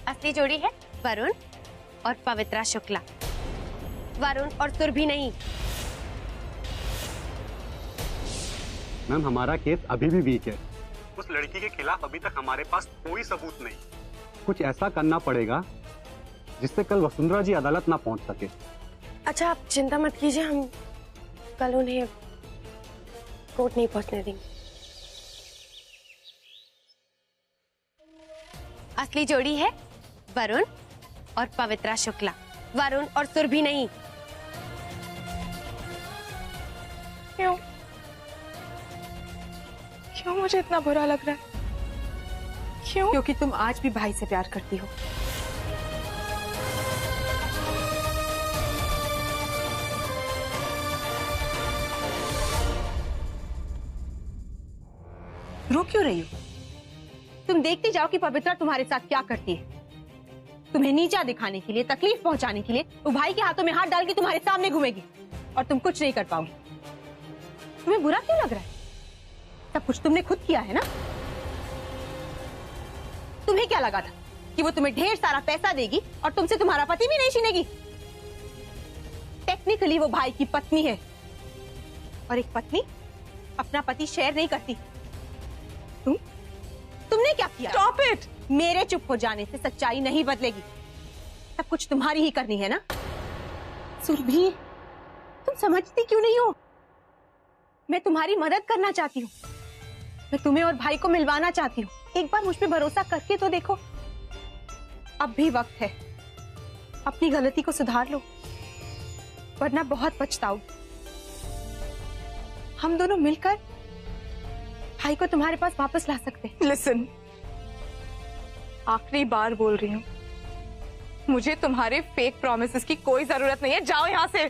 असली जोड़ी है वरुण और पवित्रा शुक्ला, वरुण और सुरभि नहीं। मैम, हमारा केस अभी भी वीक है। उस लड़की के खिलाफ अभी तक हमारे पास कोई सबूत नहीं। कुछ ऐसा करना पड़ेगा जिससे कल वसुंधरा जी अदालत ना पहुंच सके। अच्छा, आप चिंता मत कीजिए, हम कल उन्हें कोर्ट नहीं पहुंचने देंगे। असली जोड़ी है वरुण और पवित्रा शुक्ला, वरुण और सुरभि नहीं। क्यों क्यों मुझे इतना बुरा लग रहा है? क्यों? क्योंकि तुम आज भी भाई से प्यार करती हो। रो क्यों रही हो? तुम देखती जाओ कि पवित्रा तुम्हारे साथ क्या करती है। तुम्हें नीचा दिखाने के लिए, तकलीफ पहुंचाने के लिए वो भाई के हाथों में हाथ डाल के तुम्हारे सामने घूमेगी और तुम कुछ नहीं कर पाओगी। तुम्हें बुरा क्यों लग रहा है? सब कुछ तुमने खुद किया है ना। तुम्हें क्या लगा था कि वो तुम्हें ढेर सारा पैसा देगी और तुमसे तुम्हारा पति भी नहीं छीनेगी? टेक्निकली वो भाई की पत्नी है और एक पत्नी अपना पति शेयर नहीं करती। तुमने क्या किया? Stop it! मेरे चुप हो जाने से सच्चाई नहीं बदलेगी। सब कुछ तुम्हारी ही करनी है ना। सुरभि, तुम समझती क्यों नहीं हो? मैं तुम्हारी मदद करना चाहती हूँ। मैं तुम्हें और भाई को मिलवाना चाहती हूँ। एक बार मुझ पे भरोसा करके तो देखो। अब भी वक्त है, अपनी गलती को सुधार लो, वरना बहुत पछताओगे। हम दोनों मिलकर भाई को तुम्हारे पास वापस ला सकते हैं। लिसन, आखिरी बार बोल रही हूँ, मुझे तुम्हारे फेक प्रॉमिसेस की कोई जरूरत नहीं है। जाओ यहाँ से।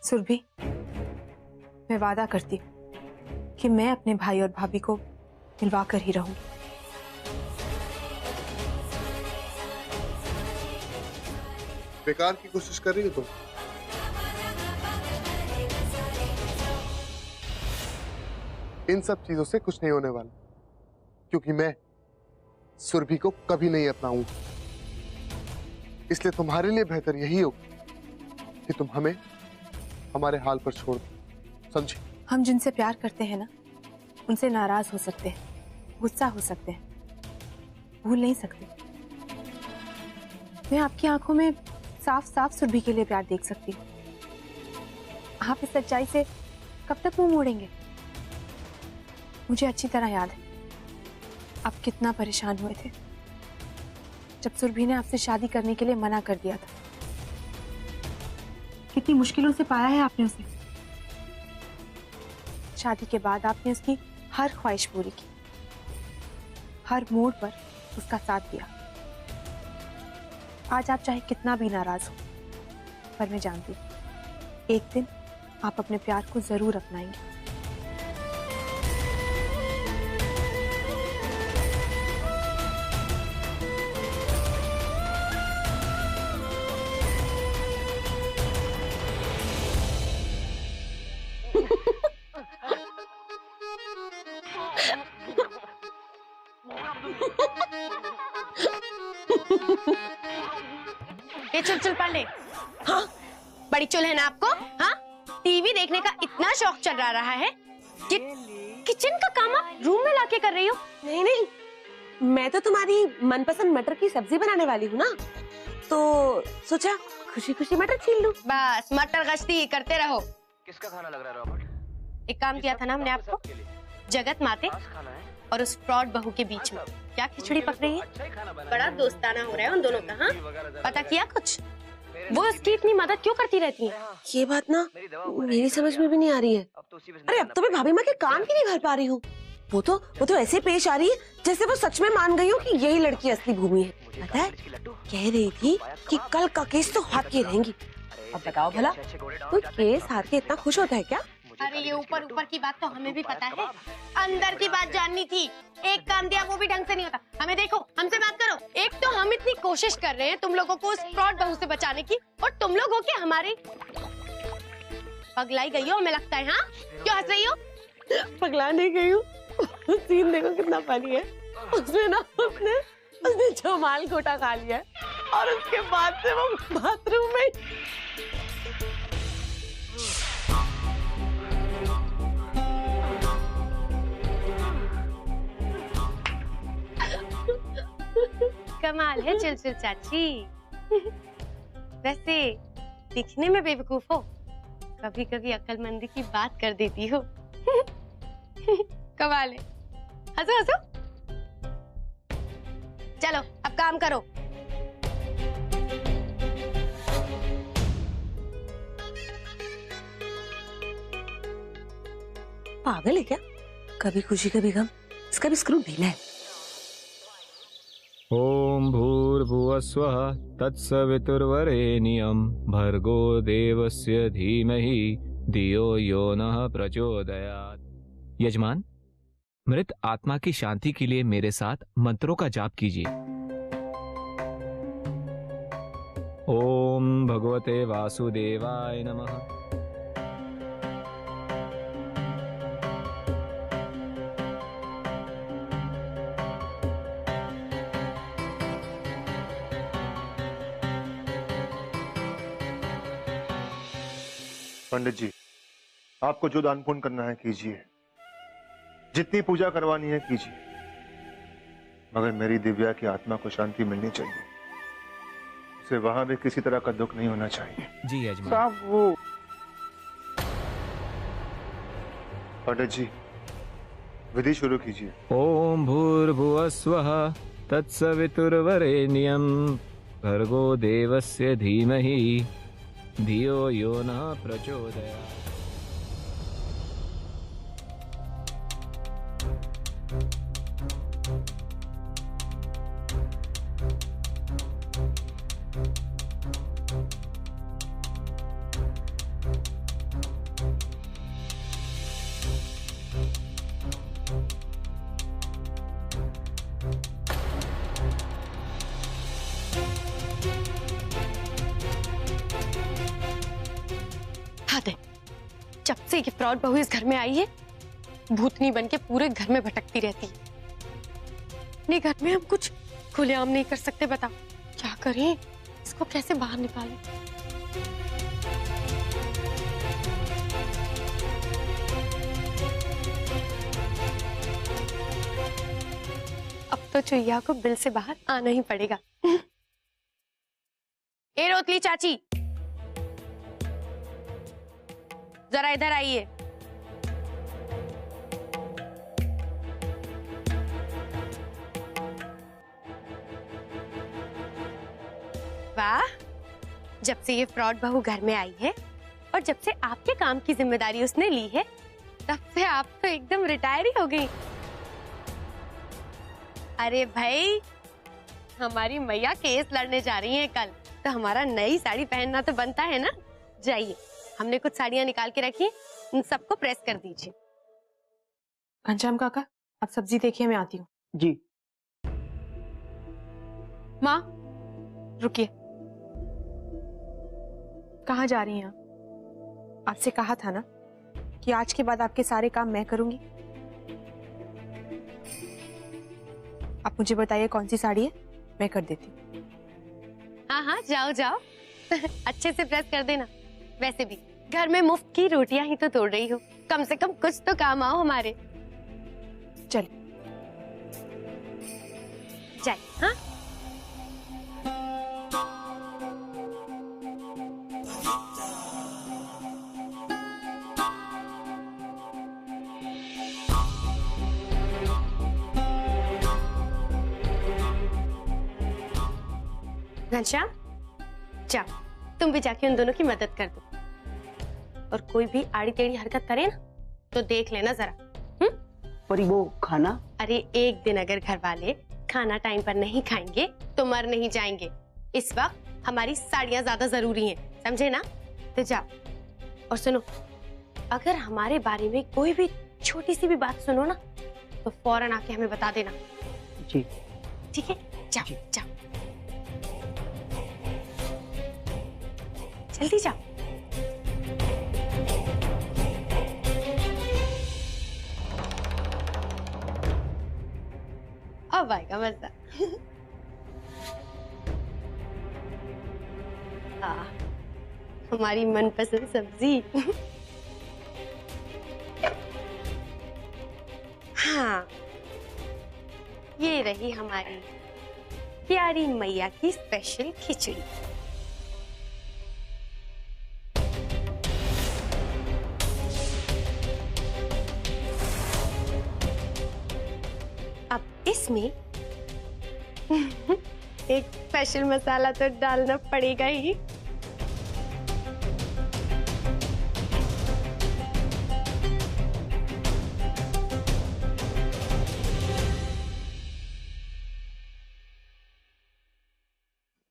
सुरभि, मैं वादा करती हूँ कि मैं अपने भाई और भाभी को मिलवा कर ही रहूंगी। बेकार की कोशिश कर रही हो तुम। इन सब चीजों से कुछ नहीं होने वाला, क्योंकि मैं सुरभि को कभी नहीं अपनाऊंगा। इसलिए तुम्हारे लिए बेहतर यही होगा कि तुम हमें हमारे हाल पर छोड़ दो, समझी? हम जिनसे प्यार करते हैं ना, उनसे नाराज हो सकते हैं, गुस्सा हो सकते हैं, भूल नहीं सकते। मैं आपकी आंखों में साफ साफ सुरभि के लिए प्यार देख सकती हूँ। आप इस सच्चाई से कब तक मुंह मोड़ेंगे? मुझे अच्छी तरह याद है आप कितना परेशान हुए थे जब सुरभि ने आपसे शादी करने के लिए मना कर दिया था। कितनी मुश्किलों से पाया है आपने उसे। शादी के बाद आपने उसकी हर ख्वाहिश पूरी की, हर मोड़ पर उसका साथ दिया। आज आप चाहे कितना भी नाराज हो, पर मैं जानती हूँ एक दिन आप अपने प्यार को जरूर अपनाएंगे। ये चुल पांडे, हाँ बड़ी चुल है ना आपको? हाँ, टीवी देखने का इतना शौक चल रहा है कि किचन का काम आप रूम में लाके कर रही हो। नहीं नहीं, मैं तो तुम्हारी मनपसंद मटर की सब्जी बनाने वाली हूँ ना, तो सोचा खुशी खुशी मटर छील लूं। बस मटर गश्ती करते रहो। किसका खाना लग रहा है रॉबर्ट? एक काम किया था ना हमने आपको, जगत माते और उस फ्रॉड बहू के बीच में क्या खिचड़ी पक रही है। बड़ा दोस्ताना हो रहा है उन दोनों का। हाँ, पता किया कुछ? वो उसकी इतनी मदद क्यों करती रहती है? ये बात ना मेरी समझ में भी नहीं आ रही है। अरे अब तो मैं भाभी माँ के कान भी नहीं भर पा रही हूँ। वो तो ऐसे पेश आ रही है जैसे वो सच में मान गई हो कि यही लड़की असली भूमि है। पता है, कह रही थी कि कल का केस तो हाथ की रहेंगी। अब बताओ भला, कोई केस हार के इतना खुश होता है क्या? अरे ये ऊपर ऊपर की बात तो हमें भी पता है, अंदर की बात जाननी थी। एक काम दिया वो भी ढंग से नहीं होता। हमें देखो, हमसे बात करो। एक तो हम इतनी कोशिश कर रहे हैं तुम लोगों को उस फ्रॉड बहू से बचाने की, और तुम लोग हो के हमारे पगलाई गई हो, हमें लगता है। हाँ, क्यों हंस रही हो? पगला नहीं गई हूँ। सीन देखो कितना फनी है। उसने ना उसने जमाल गोटा खा लिया है, और उसके बाद से वो बाथरूम में कमाल है चिलचिल चाची। वैसे दिखने में बेवकूफ हो, कभी कभी अक्लमंदी की बात कर देती हो। कमाल है। हंसो हंसो। चलो अब काम करो। पागल है क्या? कभी खुशी कभी गम, इसका भी स्क्रू ढीला है। ओम भूर्भुवस्वः तत्सवितुर्वरेण्यं भर्गो देवस्य धीमहि धियो यो नः प्रचोदयात्। यजमान, मृत आत्मा की शांति के लिए मेरे साथ मंत्रों का जाप कीजिए। ओम भगवते वासुदेवाय नमः। पंडित जी, आपको जो दान पुण्य करना है कीजिए, जितनी पूजा करवानी है कीजिए, मगर मेरी दिव्या की आत्मा को शांति मिलनी चाहिए। उसे वहां भी किसी तरह का दुख नहीं होना चाहिए। जी यजमान। साहब वो पंडित जी, विधि शुरू कीजिए। ओम भूर्भुवस्वः तत्सवितुर्वरेण्यं भर्गो देवस्य धीमहि धियो यो नः प्रचोदयात्। जब से ये फ्रॉड बहू इस घर में आई है, भूतनी बनके पूरे घर में भटकती रहती है। अपने घर में हम कुछ खुलेआम नहीं कर सकते। बताओ क्या करें, इसको कैसे बाहर निकालें? अब तो चुईया को बिल से बाहर आना ही पड़ेगा। ए रोतली चाची, जरा इधर आइए। वाह, जब से ये फ्रॉड बहू घर में आई है और जब से आपके काम की जिम्मेदारी उसने ली है, तब से आप तो एकदम रिटायर ही हो गई। अरे भाई, हमारी मैया केस लड़ने जा रही हैं कल, तो हमारा नई साड़ी पहनना तो बनता है ना। जाइए, हमने कुछ साड़ियां निकाल के रखी हैं, उन सबको प्रेस कर दीजिए। घनश्याम काका, आप सब्जी देखिए, मैं आती हूँ। जी। माँ रुकिए, कहाँ जा रही हैं आप? आपसे कहा था ना कि आज के बाद आपके सारे काम मैं करूंगी। आप मुझे बताइए कौन सी साड़ी है, मैं कर देती हूँ। हाँ हाँ, जाओ जाओ। अच्छे से प्रेस कर देना। वैसे भी घर में मुफ्त की रोटियां ही तो तोड़ रही हो, कम से कम कुछ तो काम आओ हमारे। चलिए जाए। हाँ, घनश्याम जाओ, तुम भी जाके उन दोनों की मदद कर दो, और कोई भी आड़ी टेढ़ी हरकत करे ना तो देख लेना जरा। पर वो खाना? अरे एक दिन अगर घर वाले खाना टाइम पर नहीं खाएंगे तो मर नहीं जाएंगे। इस वक्त हमारी साड़ियां ज्यादा जरूरी हैं, समझे ना? तो जाओ। और सुनो, अगर हमारे बारे में कोई भी छोटी सी भी बात सुनो ना तो फौरन आके हमें बता देना। जी ठीक है, जाओ जाओ, जल्दी जाओ। अब आएगा मजा। हमारी मनपसंद सब्जी। हाँ, ये रही हमारी प्यारी मैया की स्पेशल खिचड़ी। अब इसमें एक स्पेशल मसाला तो डालना पड़ेगा ही।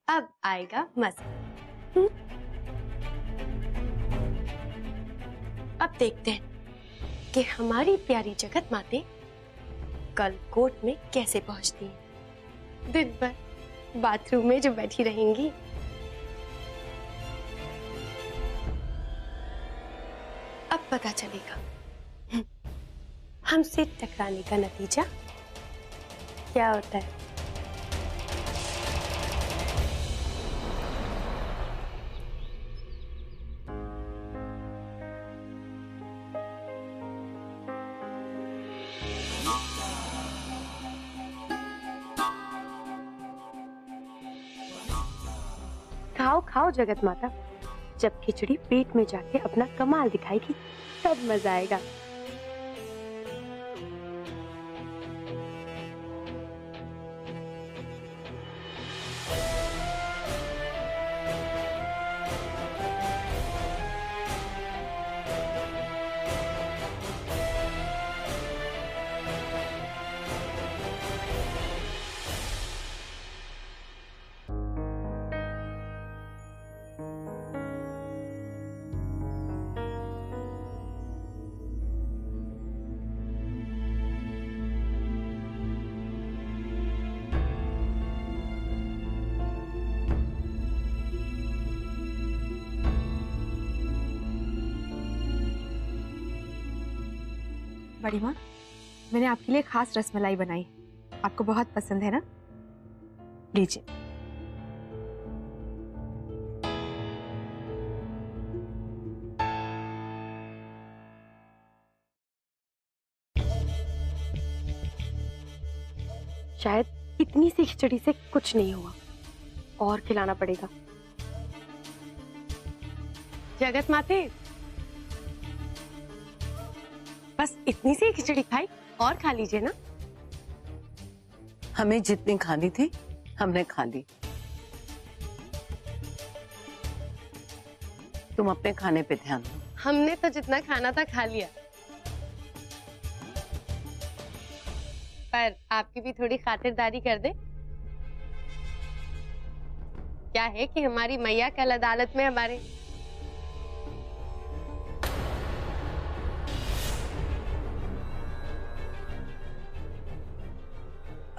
अब आएगा मजा। अब देखते हैं कि हमारी प्यारी जगत माते कल कोर्ट में कैसे पहुंचती हैं। दिन भर बाथरूम में जो बैठी रहेंगी। अब पता चलेगा हमसे टकराने का नतीजा क्या होता है। खाओ खाओ जगत माता, जब खिचड़ी पेट में जाके अपना कमाल दिखाएगी तब मजा आएगा। बड़ी माँ, मैंने आपके लिए खास रसमलाई बनाई, आपको बहुत पसंद है ना? लीजिए। शायद इतनी सी खिचड़ी से कुछ नहीं हुआ, और खिलाना पड़ेगा। जगत माते, बस इतनी सी खिचड़ी खाई, और खा लीजिए ना। हमें जितनी खानी थी हमने खा ली, तुम अपने खाने पे ध्यान दो। हमने तो जितना खाना था खा लिया, पर आपकी भी थोड़ी खातिरदारी कर दे। क्या है कि हमारी मैया कल अदालत में हमारे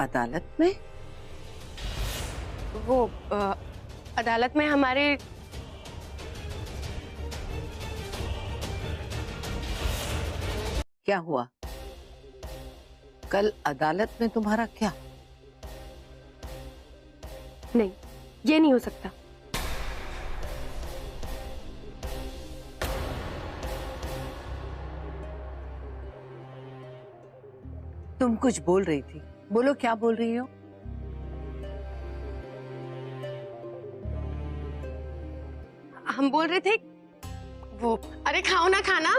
अदालत में? वो अदालत में हमारे क्या हुआ? कल अदालत में तुम्हारा क्या? नहीं, ये नहीं हो सकता। तुम कुछ बोल रही थी, बोलो क्या बोल रही हो? हम बोल रहे थे वो, अरे खाओ ना खाना।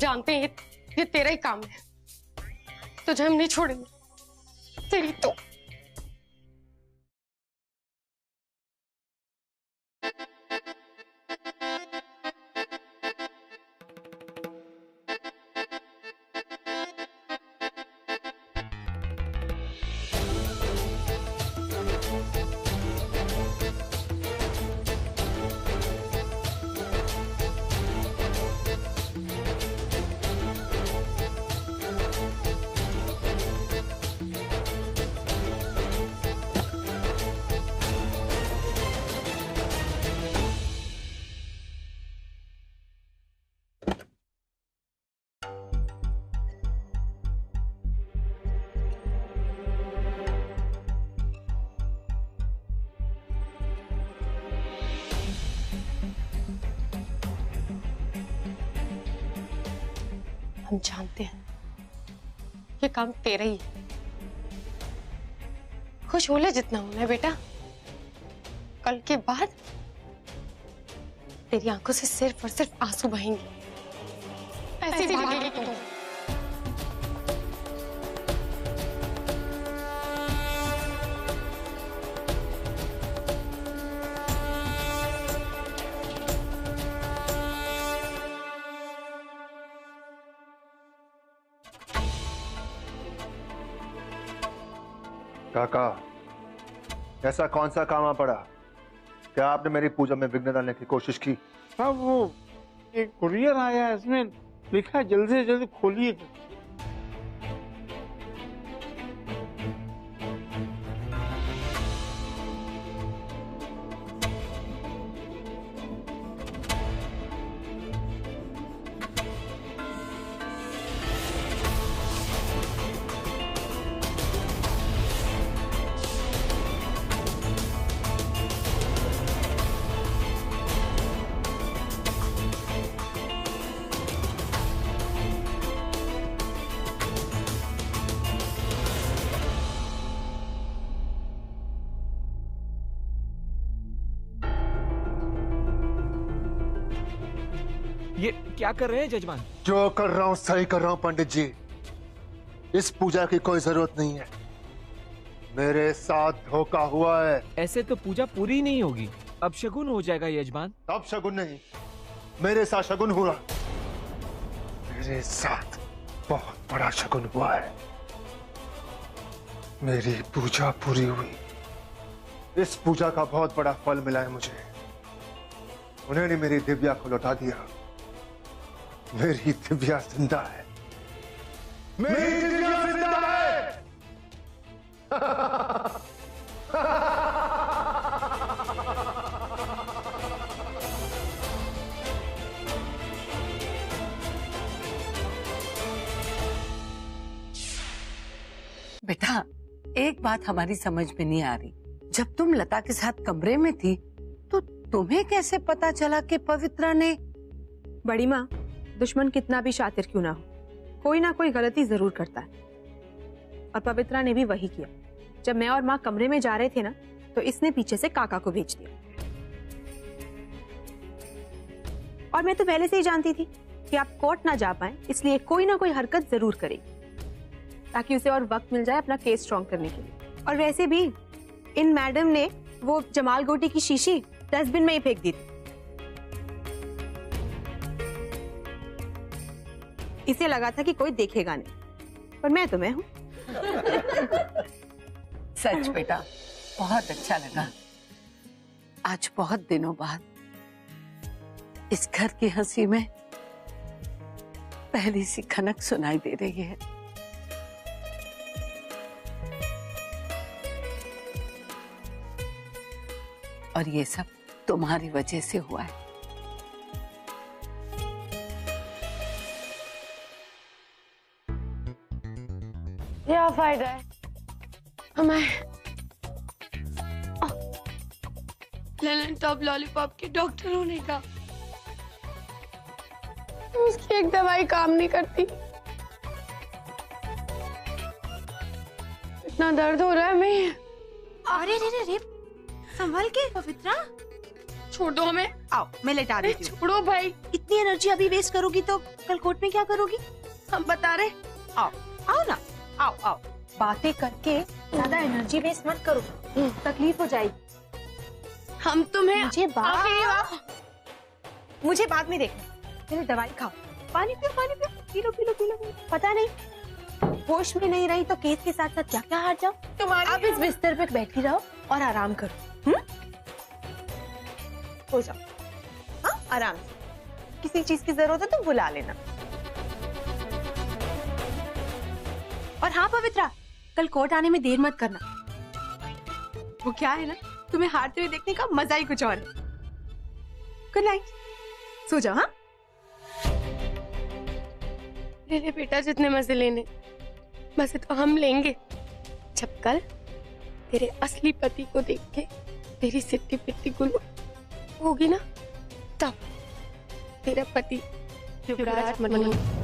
जानते हैं ये तेरा ही काम है। तुझे हम नहीं छोड़ेंगे। तेरी तो हम जानते हैं ये काम तेरा ही है। खुश हो ले जितना होना है बेटा। कल के बाद तेरी आंखों से सिर्फ और सिर्फ आंसू बहेंगे। ऐसे भागेगी तू। काका, ऐसा कौन सा काम आ पड़ा? क्या आपने मेरी पूजा में विघ्न डालने की कोशिश की? हाँ, वो एक कुरियर आया है, इसमें लिखा है जल्दी से जल्दी खोलिए। ये क्या कर रहे हैं जजमान? जो कर रहा हूं सही कर रहा हूं पंडित जी। इस पूजा की कोई जरूरत नहीं है। मेरे साथ धोखा हुआ है। ऐसे तो पूजा पूरी नहीं होगी, अब शगुन हो जाएगा यजमान। अब शगुन नहीं, मेरे साथ शगुन हुआ। मेरे साथ बहुत बड़ा शगुन हुआ है। मेरी पूजा पूरी हुई। इस पूजा का बहुत बड़ा फल मिला है मुझे। उन्होंने मेरी दिव्या को लौटा दिया। मेरी दिव्या जिंदा है। मेरी दिव्या जिंदा है। बेटा, एक बात हमारी समझ में नहीं आ रही। जब तुम लता के साथ कमरे में थी तो तुम्हें कैसे पता चला कि पवित्रा ने? बड़ी माँ, दुश्मन कितना भी शातिर क्यों ना हो, कोई ना कोई गलती जरूर करता है। और पवित्रा ने भी वही किया। जब मैं और माँ कमरे में जा रहे थे ना, तो इसने पीछे से काका को भेज दिया। और मैं तो पहले से ही जानती थी कि आप कोर्ट ना जा पाए, इसलिए कोई ना कोई हरकत जरूर करेगी ताकि उसे और वक्त मिल जाए अपना केस स्ट्रॉन्ग करने के लिए। और वैसे भी इन मैडम ने वो जमाल गोटी की शीशी डस्टबिन में ही फेंक दी थी। इसे लगा था कि कोई देखेगा नहीं, पर मैं तो मैं हूं। सच बेटा, बहुत अच्छा लगा। आज बहुत दिनों बाद इस घर की हंसी में पहली सी खनक सुनाई दे रही है। और ये सब तुम्हारी वजह से हुआ है। क्या फायदा है हमें लेलन टॉप लॉलीपॉप के डॉक्टर होने का? उसकी एक दवाई काम नहीं करती। इतना दर्द हो रहा है हमें। अरे रे रे रे, संभल के पवित्रा। छोड़ दो हमें, आओ मैं लेटा देती हूँ। छोड़ो भाई, इतनी एनर्जी अभी वेस्ट करोगी तो कल कोर्ट में क्या करोगी? हम बता रहे। आओ आओ ना, आओ आओ। बातें करके ज्यादा एनर्जी वेस्ट मत करो, तकलीफ हो जाएगी। हम तुम्हें मुझे बाद में देखना, पहले दवाई खाओ, पानी पियो, पानी पियो, P low P low P low. पता नहीं होश में नहीं रही तो केस के साथ साथ क्या क्या हार जाओ। आप इस बिस्तर पे बैठी रहो और आराम करो। हो जाओ, हाँ आराम से। किसी चीज की जरूरत है तो बुला लेना। और हाँ पवित्रा, कल कोर्ट आने में देर मत करना। वो क्या है ना, तुम्हें हारते हुए देखने का मजा ही कुछ और है। गुड नाइट, सो जाओ। हाँ ले बेटा, जितने मजे लेने मजे तो हम लेंगे। जब कल तेरे असली पति को देख के तेरी सिट्टी पिट्टी गुल होगी ना, तब तेरा पति युवराज मनोहर